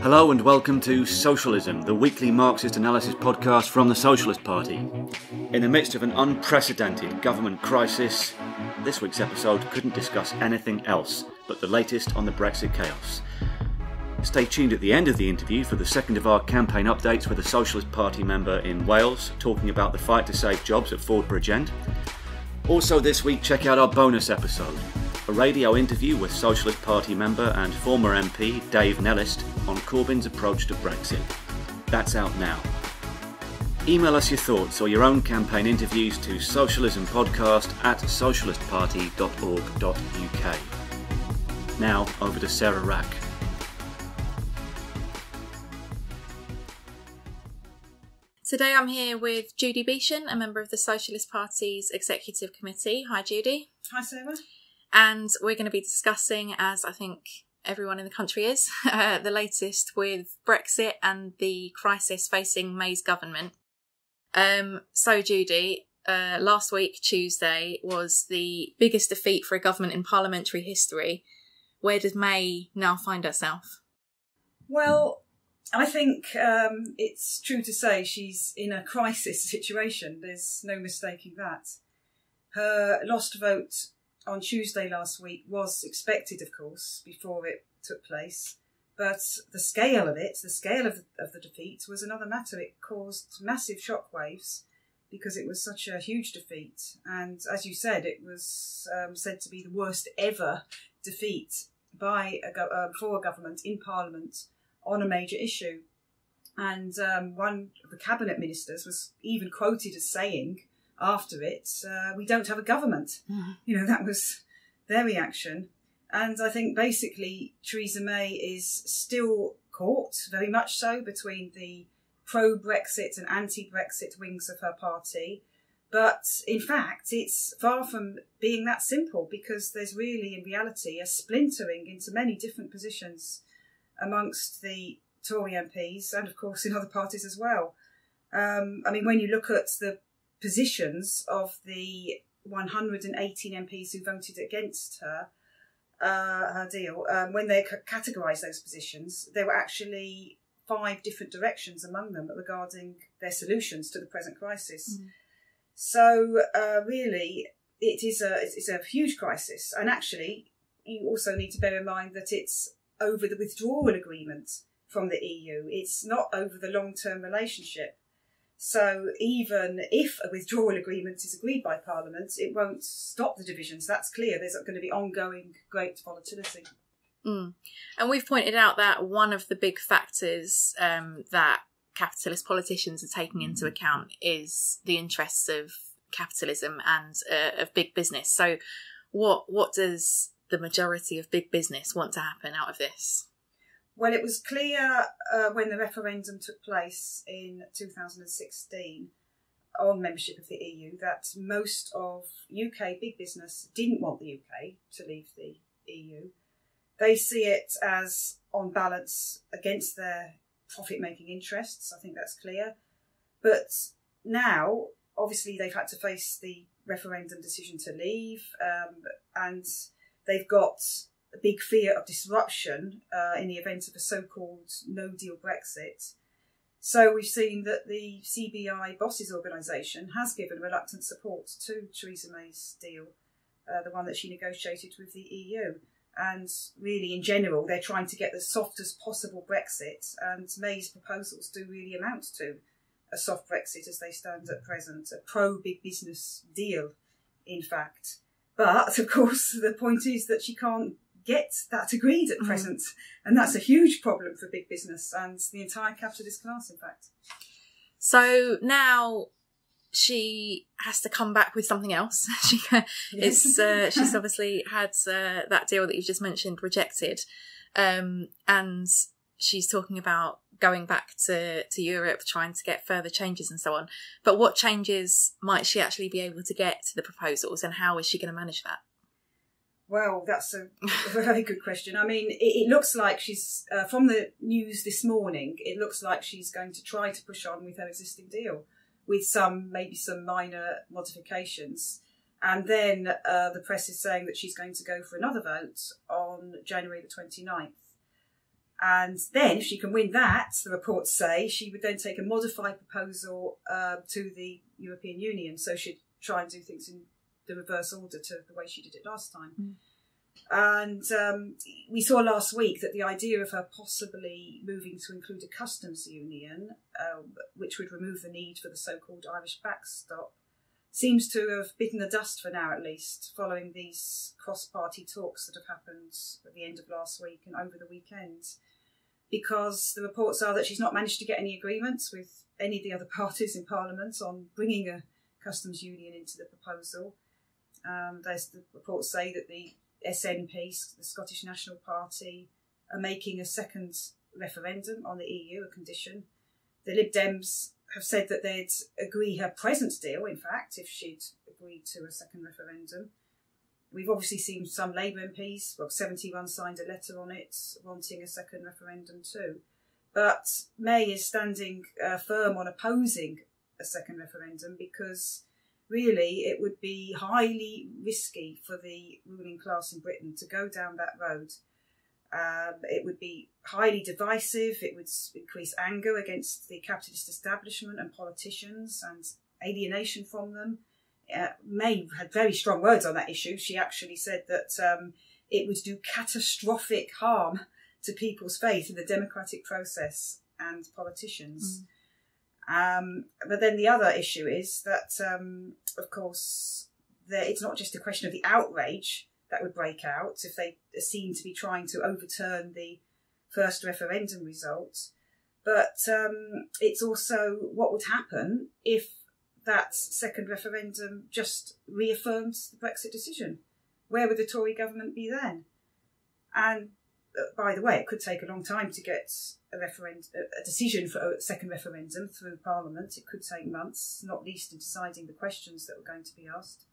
Hello and welcome to Socialism, the weekly Marxist analysis podcast from the Socialist Party. In the midst of an unprecedented government crisis, this week's episode couldn't discuss anything else but the latest on the Brexit chaos. Stay tuned at the end of the interview for the second of our campaign updates with a Socialist Party member in Wales talking about the fight to save jobs at Ford Bridgend. Also this week, check out our bonus episode, a radio interview with Socialist Party member and former MP Dave Nellist on Corbyn's approach to Brexit. That's out now. Email us your thoughts or your own campaign interviews to socialismpodcast@socialistparty.org.uk. Now, over to Sarah Rack. Today I'm here with Judy Beishon, a member of the Socialist Party's Executive Committee. Hi Judy. Hi Sarah. And we're going to be discussing, as I think everyone in the country is, the latest with Brexit and the crisis facing May's government. So Judy, last week, Tuesday, was the biggest defeat for a government in parliamentary history. Where does May now find herself? Well, I think it's true to say she's in a crisis situation. There's no mistaking that. Her lost vote on Tuesday last week was expected, of course, before it took place. But the scale of it, the scale of the defeat, was another matter. It caused massive shockwaves because it was such a huge defeat. And as you said, it was said to be the worst ever defeat by for a government in Parliament on a major issue. And one of the cabinet ministers was even quoted as saying after it, we don't have a government. You know, that was their reaction. And I think basically Theresa May is still caught, very much so, between the pro-Brexit and anti-Brexit wings of her party. But in fact, it's far from being that simple, because there's really, in reality, a splintering into many different positions amongst the Tory MPs and, of course, in other parties as well. I mean, when you look at the positions of the 118 MPs who voted against her deal, when they categorised those positions, there were actually 5 different directions among them regarding their solutions to the present crisis. So really, it's a huge crisis. And actually, you also need to bear in mind that it's over the withdrawal agreement from the EU. It's not over the long-term relationship. So even if a withdrawal agreement is agreed by Parliament, it won't stop the divisions. That's clear. There's going to be ongoing great volatility. And we've pointed out that one of the big factors that capitalist politicians are taking into account is the interests of capitalism and of big business. So what does the majority of big business want to happen out of this? Well, it was clear when the referendum took place in 2016 on membership of the EU that most of UK big business didn't want the UK to leave the EU. They see it as, on balance, against their profit-making interests. I think that's clear. But now, obviously, they've had to face the referendum decision to leave, and they've got a big fear of disruption in the event of a so-called no-deal Brexit. So we've seen that the CBI Bosses organisation has given reluctant support to Theresa May's deal, the one that she negotiated with the EU. And really, in general, they're trying to get the softest possible Brexit, and May's proposals do really amount to a soft Brexit as they stand at present, a pro-big business deal, in fact. But, of course, the point is that she can't get that agreed at present. And that's a huge problem for big business and the entire capitalist class, in fact. So now she has to come back with something else. She's obviously had that deal that you just mentioned rejected. And she's talking about going back to Europe, trying to get further changes and so on. But what changes might she actually be able to get to the proposals, and how is she going to manage that? Well, that's a very good question. I mean, it looks like she's, from the news this morning, it looks like she's going to try to push on with her existing deal, with maybe some minor modifications. And then the press is saying that she's going to go for another vote on January the 29th. And then, if she can win that, the reports say, she would then take a modified proposal to the European Union. So she'd try and do things in the reverse order to the way she did it last time. Mm. And we saw last week that the idea of her possibly moving to include a customs union, which would remove the need for the so-called Irish backstop, seems to have bitten the dust for now, at least, following these cross-party talks that have happened at the end of last week and over the weekend. Because the reports are that she's not managed to get any agreements with any of the other parties in Parliament on bringing a customs union into the proposal. The reports say that the SNP, the Scottish National Party, are making a second referendum on the EU, a condition. The Lib Dems have said that they'd agree her present deal, in fact, if she'd agreed to a second referendum. We've obviously seen some Labour MPs, 71 signed a letter on it, wanting a second referendum too. But May is standing firm on opposing a second referendum because really it would be highly risky for the ruling class in Britain to go down that road. It would be highly divisive. It would increase anger against the capitalist establishment and politicians and alienation from them. May had very strong words on that issue. She actually said that it would do catastrophic harm to people's faith in the democratic process and politicians. But then the other issue is that, of course, it's not just a question of the outrage that would break out if they seem to be trying to overturn the first referendum result, but it's also what would happen if that second referendum just reaffirms the Brexit decision. Where would the Tory government be then? And by the way, it could take a long time to get a decision for a second referendum through Parliament. It could take months, not least in deciding the questions that were going to be asked.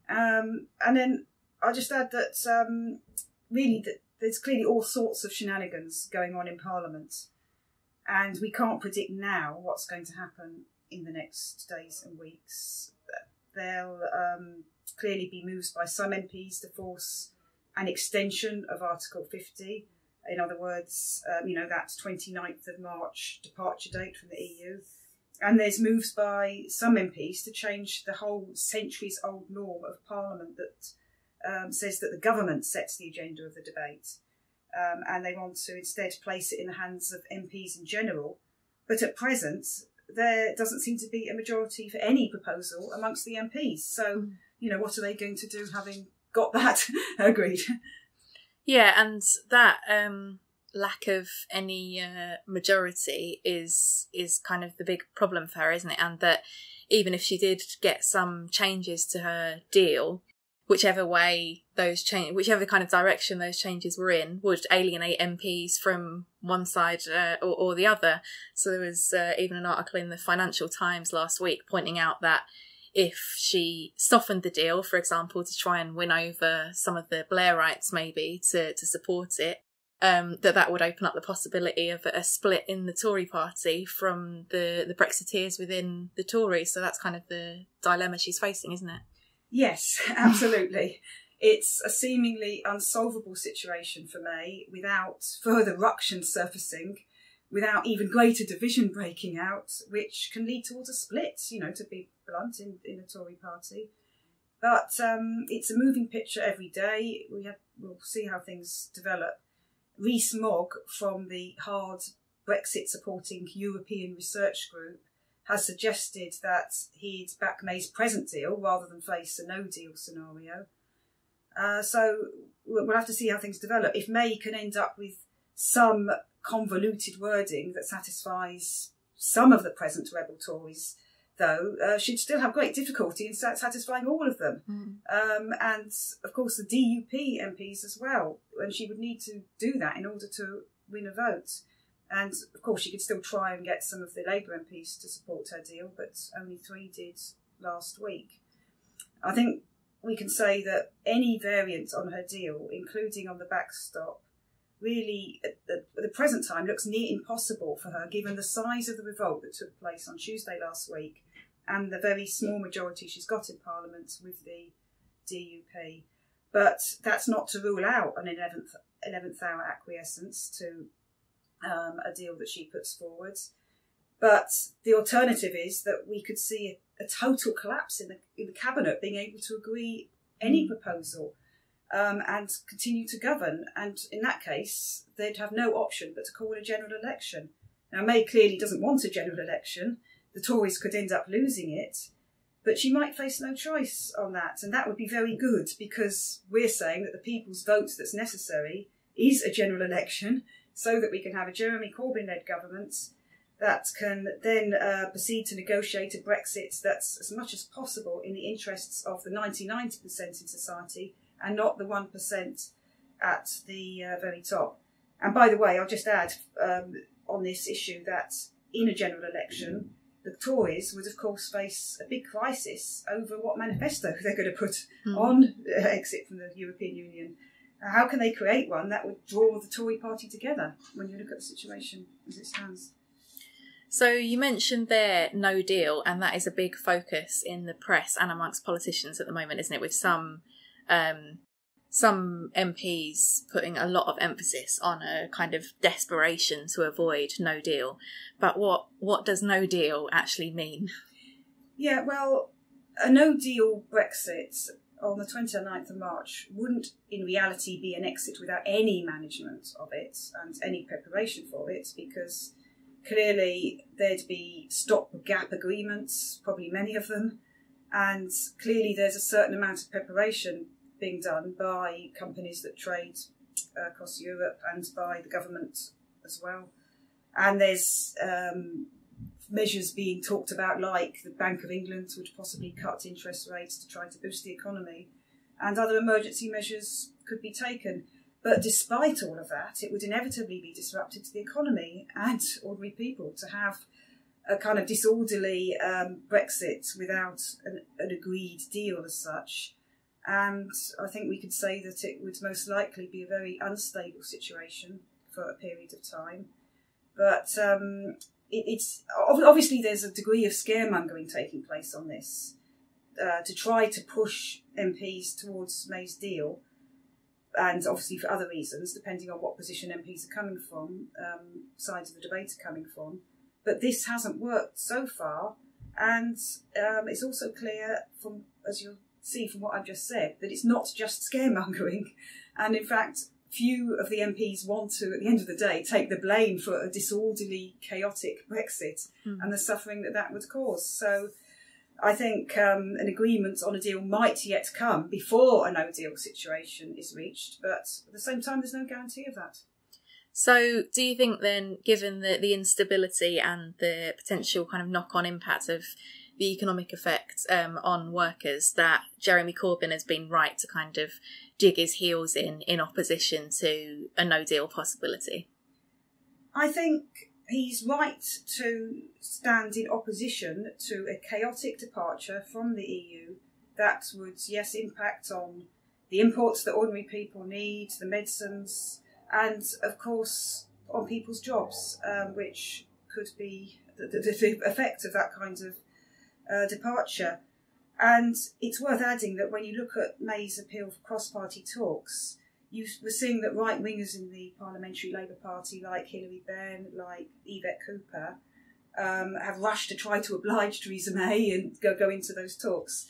And then I'll just add that really there's clearly all sorts of shenanigans going on in Parliament, and we can't predict now what's going to happen in the next days and weeks. There'll clearly be moves by some MPs to force an extension of Article 50. In other words, that 29th of March departure date from the EU. And there's moves by some MPs to change the whole centuries-old norm of Parliament that says that the government sets the agenda of the debate. And they want to instead place it in the hands of MPs in general. But at present, there doesn't seem to be a majority for any proposal amongst the MPs. So, what are they going to do having got that agreed? Yeah, and that lack of any majority is kind of the big problem for her, isn't it? And that even if she did get some changes to her deal, whichever kind of direction those changes were in, would alienate MPs from one side or the other. So there was even an article in the Financial Times last week pointing out that if she softened the deal, for example, to try and win over some of the Blairites maybe to support it, that would open up the possibility of a split in the Tory party from the Brexiteers within the Tories. So that's kind of the dilemma she's facing, isn't it? Yes, absolutely. It's a seemingly unsolvable situation for May without further ruction surfacing, without even greater division breaking out, which can lead towards a split, to be blunt, in the Tory party. But it's a moving picture every day. We'll see how things develop. Rhys Mogg from the hard Brexit supporting European Research Group has suggested that he'd back May's present deal rather than face a no-deal scenario. So we'll have to see how things develop. If May can end up with some convoluted wording that satisfies some of the present rebel Tories, though, she'd still have great difficulty in satisfying all of them. And, of course, the DUP MPs as well, and she would need to do that in order to win a vote. And, of course, she could still try and get some of the Labour MPs to support her deal, but only 3 did last week. I think we can say that any variant on her deal, including on the backstop, really, at the present time, looks near impossible for her, given the size of the revolt that took place on Tuesday last week and the very small majority she's got in Parliament with the DUP. But that's not to rule out an 11th hour acquiescence to a deal that she puts forward. But the alternative is that we could see a total collapse in the cabinet being able to agree any proposal and continue to govern. And in that case, they'd have no option but to call a general election. Now, May clearly doesn't want a general election. The Tories could end up losing it, but she might face no choice on that. And that would be very good, because we're saying that the people's vote that's necessary is a general election so that we can have a Jeremy Corbyn-led government that can then proceed to negotiate a Brexit that's as much as possible in the interests of the 99% in society and not the 1% at the very top. And by the way, I'll just add on this issue that in a general election, the Tories would, of course, face a big crisis over what manifesto they're going to put on exit from the European Union. How can they create one that would draw the Tory party together when you look at the situation as it stands? So you mentioned there no deal, and that is a big focus in the press and amongst politicians at the moment, isn't it? With some MPs putting a lot of emphasis on a kind of desperation to avoid no deal. But what does no deal actually mean? Yeah, well, a no deal Brexit on the 29th of March wouldn't in reality be an exit without any management of it and any preparation for it, because clearly there'd be stop-gap agreements, probably many of them, and clearly there's a certain amount of preparation being done by companies that trade across Europe and by the government as well. And there's measures being talked about, like the Bank of England would possibly cut interest rates to try to boost the economy, and other emergency measures could be taken. But despite all of that, it would inevitably be disruptive to the economy and ordinary people to have a kind of disorderly Brexit without an agreed deal as such. And I think we could say that it would most likely be a very unstable situation for a period of time. But it's obviously there's a degree of scaremongering taking place on this to try to push MPs towards May's deal, and obviously for other reasons, depending on what position MPs are coming from, sides of the debate are coming from. But this hasn't worked so far, and it's also clear from, as you'll see from what I've just said, that it's not just scaremongering, and in fact few of the MPs want to, at the end of the day, take the blame for a disorderly, chaotic Brexit and the suffering that would cause. So I think an agreement on a deal might yet come before a no-deal situation is reached, but at the same time there's no guarantee of that. So do you think then, given the instability and the potential kind of knock-on impact of the economic effect on workers, that Jeremy Corbyn has been right to kind of dig his heels in opposition to a no-deal possibility? I think he's right to stand in opposition to a chaotic departure from the EU that would, yes, impact on the imports that ordinary people need, the medicines, and, of course, on people's jobs, which could be the effect of that kind of departure. And it's worth adding that when you look at May's appeal for cross-party talks, you were seeing that right-wingers in the Parliamentary Labour Party, like Hilary Benn, like Yvette Cooper, have rushed to try to oblige Theresa May and go into those talks.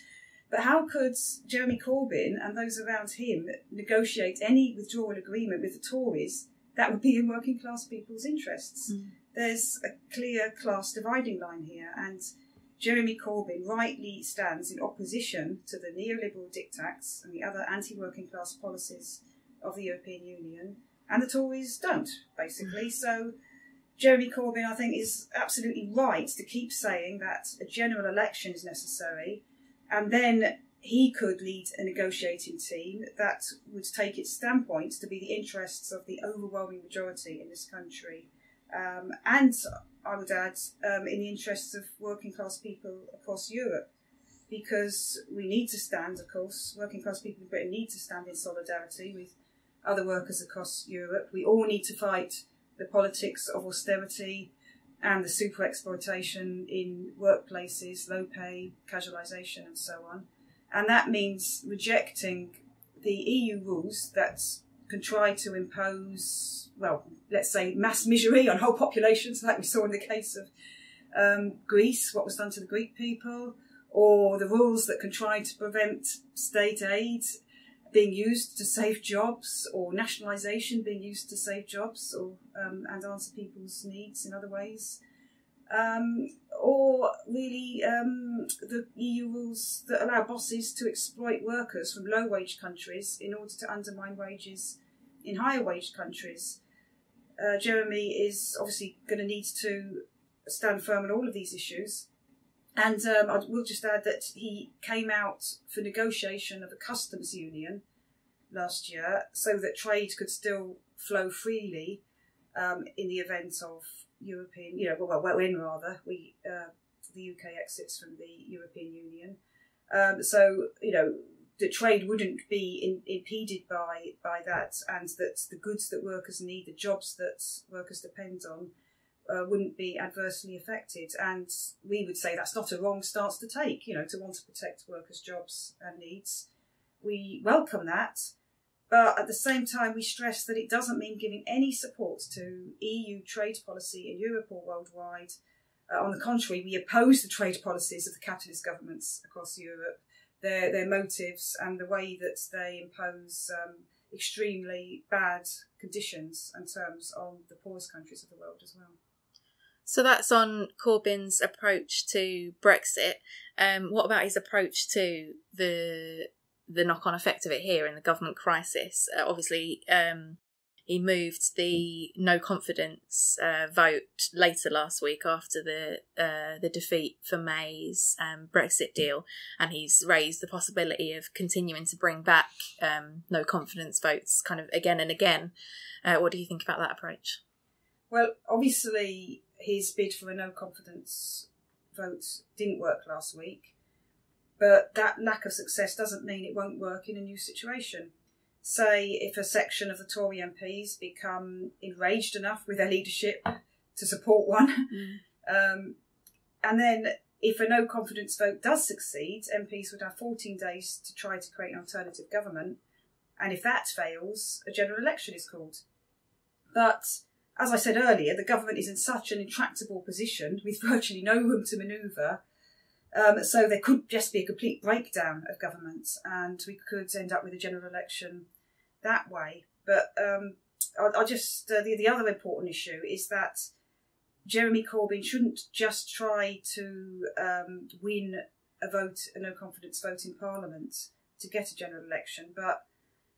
But how could Jeremy Corbyn and those around him negotiate any withdrawal agreement with the Tories that would be in working class people's interests? There's a clear class dividing line here, and Jeremy Corbyn rightly stands in opposition to the neoliberal diktats and the other anti-working class policies of the European Union, and the Tories don't, basically. So Jeremy Corbyn, I think, is absolutely right to keep saying that a general election is necessary, and then he could lead a negotiating team that would take its standpoint to be the interests of the overwhelming majority in this country, and I would add, in the interests of working class people across Europe, because we need to stand, of course, working class people in Britain need to stand in solidarity with other workers across Europe. We all need to fight the politics of austerity and the super exploitation in workplaces, low pay, casualisation and so on. And that means rejecting the EU rules that try to impose, well, let's say mass misery on whole populations, like we saw in the case of Greece, what was done to the Greek people, or the rules that can try to prevent state aid being used to save jobs, or nationalisation being used to save jobs, or and answer people's needs in other ways, or really the EU rules that allow bosses to exploit workers from low-wage countries in order to undermine wages in higher-wage countries. Jeremy is obviously going to need to stand firm on all of these issues. And I will just add that he came out for negotiation of a customs union last year so that trade could still flow freely in the event of European, the UK exits from the European Union. So the trade wouldn't be impeded by that, and that the goods that workers need, the jobs that workers depend on, wouldn't be adversely affected. And we would say that's not a wrong stance to take, to want to protect workers' jobs and needs. We welcome that, but at the same time we stress that it doesn't mean giving any support to EU trade policy in Europe or worldwide. On the contrary, we oppose the trade policies of the capitalist governments across Europe, their motives and the way that they impose extremely bad conditions and terms on the poorest countries of the world as well. So that's on Corbyn's approach to Brexit. What about his approach to the knock-on effect of it here in the government crisis? Obviously, he moved the no confidence vote later last week after the defeat for May's Brexit deal, and he's raised the possibility of continuing to bring back no confidence votes kind of again and again. What do you think about that approach? Well, obviously his bid for a no confidence vote didn't work last week, but that lack of success doesn't mean it won't work in a new situation. Say if a section of the Tory MPs become enraged enough with their leadership to support one, and then if a no confidence vote does succeed, MPs would have 14 days to try to create an alternative government, and if that fails, a general election is called. But as I said earlier, the government is in such an intractable position with virtually no room to manoeuvre, so there could just be a complete breakdown of government, and we could end up with a general election that way. But I'll just the other important issue is that Jeremy Corbyn shouldn't just try to win a no confidence vote in Parliament to get a general election, but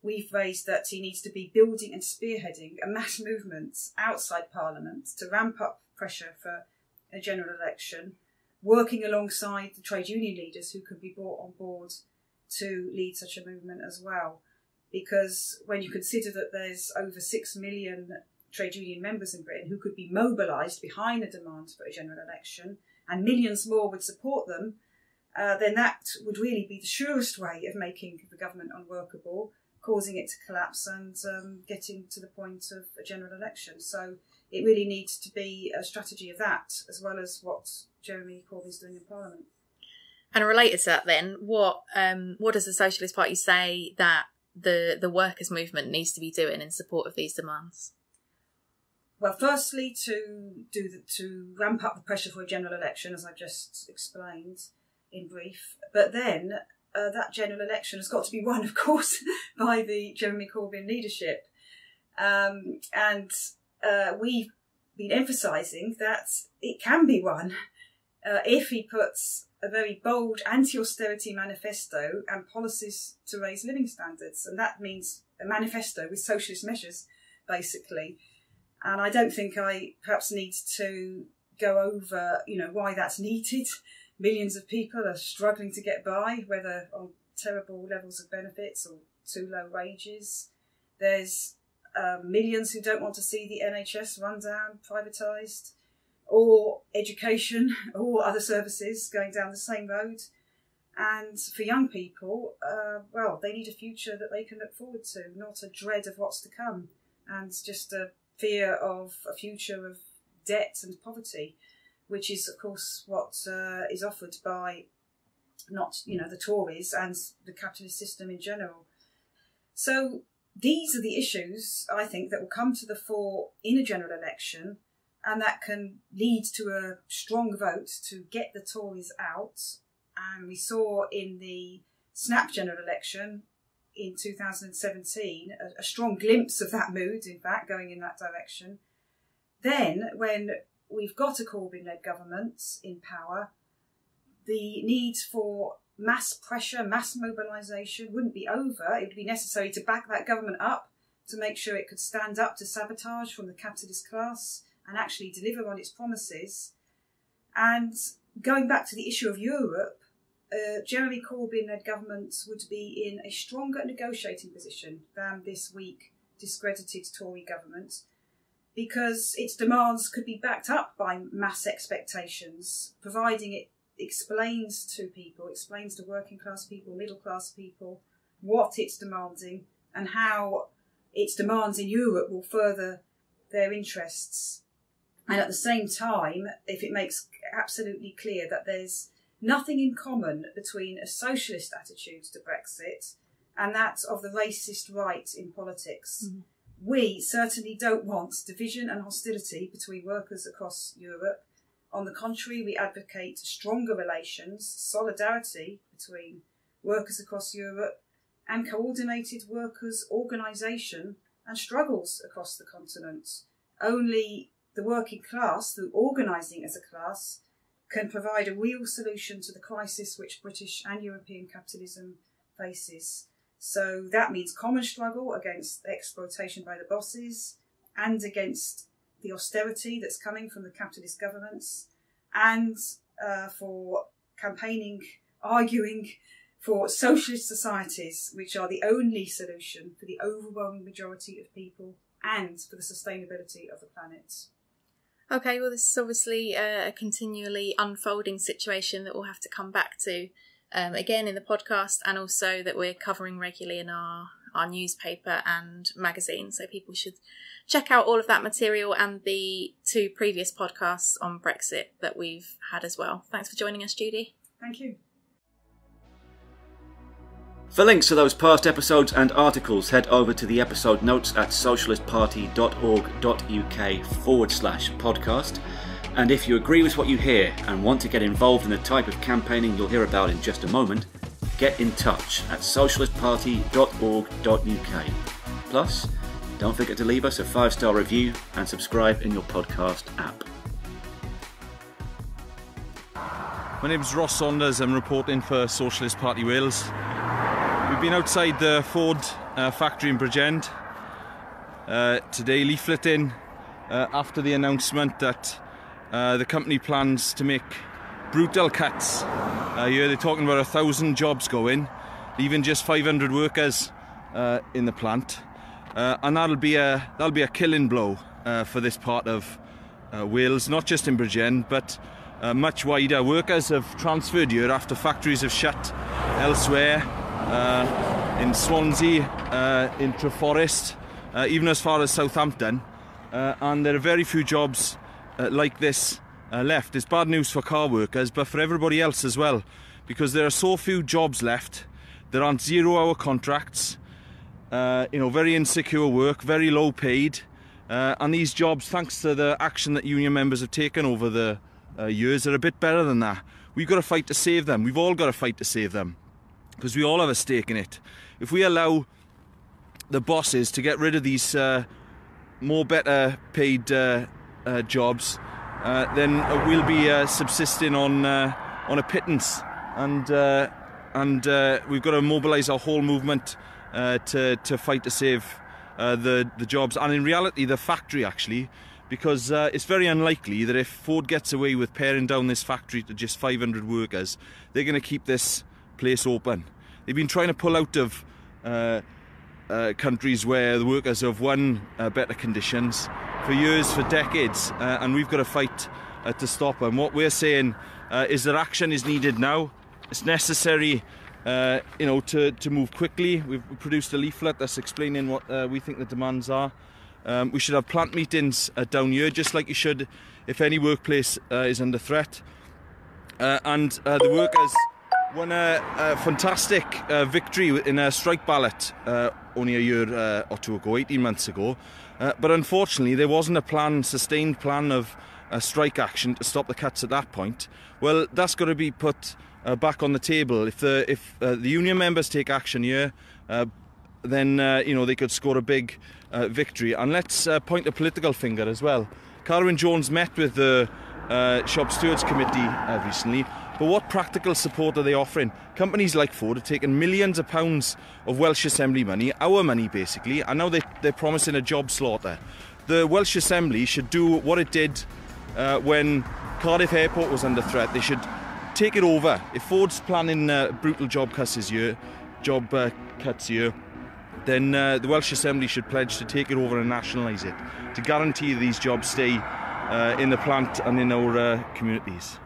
we've raised that he needs to be building and spearheading a mass movement outside Parliament to ramp up pressure for a general election, working alongside the trade union leaders who could be brought on board to lead such a movement as well. Because when you consider that there's over 6 million trade union members in Britain who could be mobilised behind the demand for a general election, and millions more would support them, then that would really be the surest way of making the government unworkable, causing it to collapse and getting to the point of a general election. So it really needs to be a strategy of that, as well as what Jeremy Corbyn's doing in Parliament. And related to that then, what does the Socialist Party say that the workers' movement needs to be doing in support of these demands? Well, firstly, to ramp up the pressure for a general election, as I've just explained in brief. But then that general election has got to be won, of course, by the Jeremy Corbyn leadership. And we've been emphasising that it can be won if he puts a very bold anti-austerity manifesto and policies to raise living standards. And that means a manifesto with socialist measures, basically. And I don't think I perhaps need to go over, why that's needed. Millions of people are struggling to get by, whether on terrible levels of benefits or too low wages. There's millions who don't want to see the NHS run down, privatised, or education or other services going down the same road. And for young people, they need a future that they can look forward to, not a dread of what's to come, and just a fear of a future of debt and poverty, which is, of course, what is offered by the Tories and the capitalist system in general. So these are the issues, I think, that will come to the fore in a general election, and that can lead to a strong vote to get the Tories out. And we saw in the snap general election in 2017 a strong glimpse of that mood, in fact, going in that direction. Then, when we've got a Corbyn-led government in power, the need for mass pressure, mass mobilisation wouldn't be over. It would be necessary to back that government up to make sure it could stand up to sabotage from the capitalist class and actually deliver on its promises. And going back to the issue of Europe, Jeremy Corbyn-led government would be in a stronger negotiating position than this weak discredited Tory government, because its demands could be backed up by mass expectations, providing it explains to people, explains to working class people, middle class people, what it's demanding and how its demands in Europe will further their interests. And at the same time, if it makes absolutely clear that there's nothing in common between a socialist attitude to Brexit and that of the racist right in politics. Mm-hmm. We certainly don't want division and hostility between workers across Europe. On the contrary, we advocate stronger relations, solidarity between workers across Europe and coordinated workers' organisation and struggles across the continent. Only the working class, through organising as a class, can provide a real solution to the crisis which British and European capitalism faces. So that means common struggle against exploitation by the bosses and against the austerity that's coming from the capitalist governments, and for campaigning, arguing for socialist societies, which are the only solution for the overwhelming majority of people and for the sustainability of the planet. Okay, well, this is obviously a continually unfolding situation that we'll have to come back to again in the podcast, and also that we're covering regularly in our newspaper and magazine. So people should check out all of that material and the 2 previous podcasts on Brexit that we've had as well. Thanks for joining us, Judy. Thank you. For links to those past episodes and articles, head over to the episode notes at socialistparty.org.uk/podcast. And if you agree with what you hear and want to get involved in the type of campaigning you'll hear about in just a moment, get in touch at socialistparty.org.uk. Plus, don't forget to leave us a 5-star review and subscribe in your podcast app. My name's Ross Saunders. I'm reporting for Socialist Party Wales. We've been outside the Ford factory in Bridgend today, leafleting after the announcement that the company plans to make brutal cuts. Here they're talking about 1,000 jobs going, leaving just 500 workers in the plant, and that'll be a killing blow for this part of Wales, not just in Bridgend but much wider. Workers have transferred here after factories have shut elsewhere, in Swansea, in Treforest, even as far as Southampton, and there are very few jobs like this left. It's bad news for car workers, but for everybody else as well, because there are so few jobs left. There aren't 0-hour contracts, very insecure work, very low paid, and these jobs, thanks to the action that union members have taken over the years, are a bit better than that. We've got to fight to save them. We've all got to fight to save them, because we all have a stake in it. If we allow the bosses to get rid of these more better paid jobs, then we'll be subsisting on a pittance, and we've got to mobilise our whole movement to fight to save the jobs, and in reality the factory actually, because it's very unlikely that if Ford gets away with paring down this factory to just 500 workers, they're going to keep this place open. They've been trying to pull out of countries where the workers have won better conditions for years, for decades, and we've got to fight to stop them. What we're saying is that action is needed now. It's necessary, to move quickly. We've produced a leaflet that's explaining what we think the demands are. We should have plant meetings down here, just like you should if any workplace is under threat. And the workers Won a fantastic victory in a strike ballot only a year or two ago, 18 months ago. But unfortunately, there wasn't a sustained plan of strike action to stop the cuts at that point. Well, that's got to be put back on the table. If the union members take action here, then they could score a big victory. And let's point a political finger as well. Carwyn Jones met with the Shop Stewards Committee recently, but what practical support are they offering? Companies like Ford have taken millions of pounds of Welsh Assembly money, our money basically, and now they're promising a job slaughter. The Welsh Assembly should do what it did when Cardiff Airport was under threat. They should take it over. If Ford's planning brutal job cuts here, then the Welsh Assembly should pledge to take it over and nationalise it, to guarantee these jobs stay in the plant and in our communities.